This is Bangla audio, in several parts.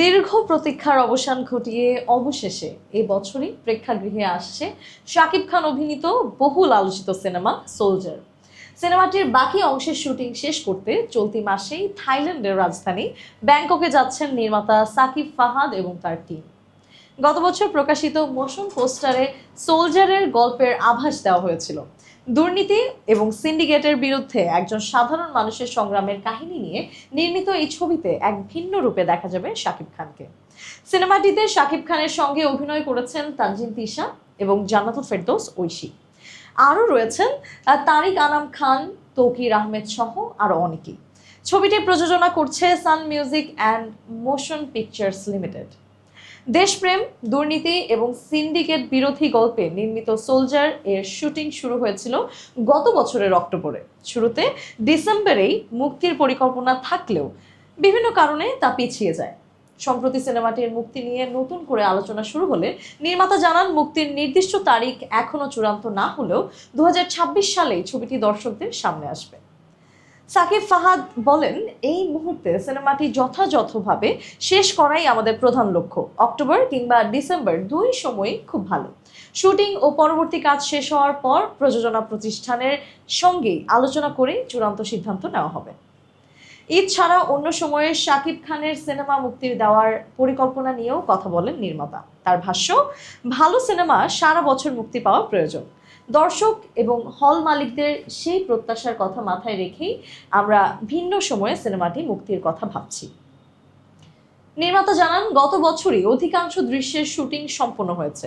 দীর্ঘ প্রতীক্ষার অবসান ঘটিয়ে অবশেষে এই বছরই প্রেক্ষাগৃহে আসছে শাকিব খান অভিনীত বহুল আলোচিত সিনেমা সোলজার। সিনেমাটির বাকি অংশের শুটিং শেষ করতে চলতি মাসেই থাইল্যান্ডের রাজধানী ব্যাংককে যাচ্ছেন নির্মাতা সাকিব ফাহাদ এবং তার টিম। গত বছর প্রকাশিত মোশন পোস্টারে সোলজারের গল্পের আভাস দেওয়া হয়েছিল। দুর্নীতি এবং সিন্ডিকেটের বিরুদ্ধে একজন সাধারণ মানুষের সংগ্রামের কাহিনী নিয়ে নির্মিত এই ছবিতে এক ভিন্ন রূপে দেখা যাবে শাকিব খানকে। সিনেমাটিতে শাকিব খানের সঙ্গে অভিনয় করেছেন তানজিন তিশা এবং জান্নাতুল ফেরদৌস ঐশী। আরও রয়েছেন তারিক আনাম খান, তৌকির আহমেদ সহ আরও অনেকেই। ছবিটি প্রযোজনা করছে Sun music and motion pictures limited. দেশপ্রেম, দুর্নীতি এবং সিন্ডিকেট বিরোধী গল্পে নির্মিত সোলজার এর শুটিং শুরু হয়েছিল গত বছরের অক্টোবরে। শুরুতে ডিসেম্বরেই মুক্তির পরিকল্পনা থাকলেও বিভিন্ন কারণে তা পিছিয়ে যায়। সম্প্রতি সিনেমাটির মুক্তি নিয়ে নতুন করে আলোচনা শুরু হলে নির্মাতা জানান, মুক্তির নির্দিষ্ট তারিখ এখনো চূড়ান্ত না হলেও 2026 সালেই ছবিটি দর্শকদের সামনে আসবে। সাকিব ফাহাদ বলেন, এই মুহূর্তে সিনেমাটি যথাযথভাবে শেষ করাই আমাদের প্রধান লক্ষ্য। অক্টোবর কিংবা ডিসেম্বর দুই সময়ই খুব ভালো। শুটিং ও পরবর্তী কাজ শেষ হওয়ার পর প্রযোজনা প্রতিষ্ঠানের সঙ্গেই আলোচনা করে চূড়ান্ত সিদ্ধান্ত নেওয়া হবে। ঈদ ছাড়া অন্য সময়ে শাকিব খানের সিনেমা মুক্তির দেওয়ার পরিকল্পনা নিয়েও কথা বলেন নির্মাতা। তার ভাষ্য, ভালো সিনেমা সারা বছর মুক্তি পাওয়া প্রয়োজন। দর্শক এবং হল মালিকদের সেই প্রত্যাশার কথা মাথায় রেখেই আমরা ভিন্ন সময়ে সিনেমাটি মুক্তির কথা ভাবছি। নির্মাতা জানান, গত বছরই অধিকাংশ দৃশ্যের শুটিং সম্পন্ন হয়েছে।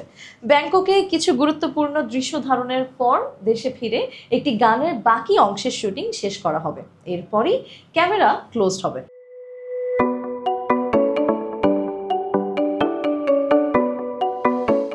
ব্যাংককে কিছু গুরুত্বপূর্ণ দৃশ্য ধারণের পর দেশে ফিরে একটি গানের বাকি অংশের শুটিং শেষ করা হবে। এরপরই ক্যামেরা ক্লোজড হবে।